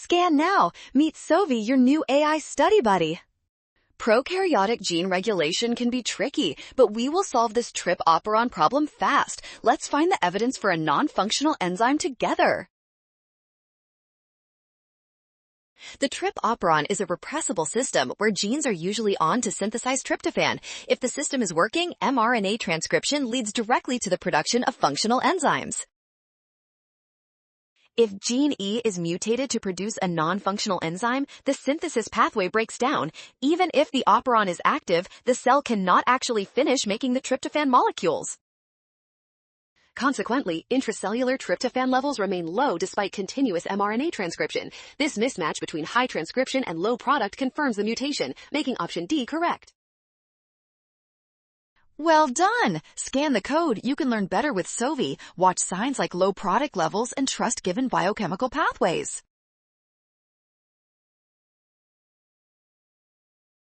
Scan now. Meet Sovi, your new AI study buddy. Prokaryotic gene regulation can be tricky, but we will solve this Trp Operon problem fast. Let's find the evidence for a non-functional enzyme together. The Trp Operon is a repressible system where genes are usually on to synthesize tryptophan. If the system is working, mRNA transcription leads directly to the production of functional enzymes. If gene E is mutated to produce a non-functional enzyme, the synthesis pathway breaks down. Even if the operon is active, the cell cannot actually finish making the tryptophan molecules. Consequently, intracellular tryptophan levels remain low despite continuous mRNA transcription. This mismatch between high transcription and low product confirms the mutation, making option D correct. Well done! Scan the code. You can learn better with Sovi. Watch signs like low product levels and trust given biochemical pathways.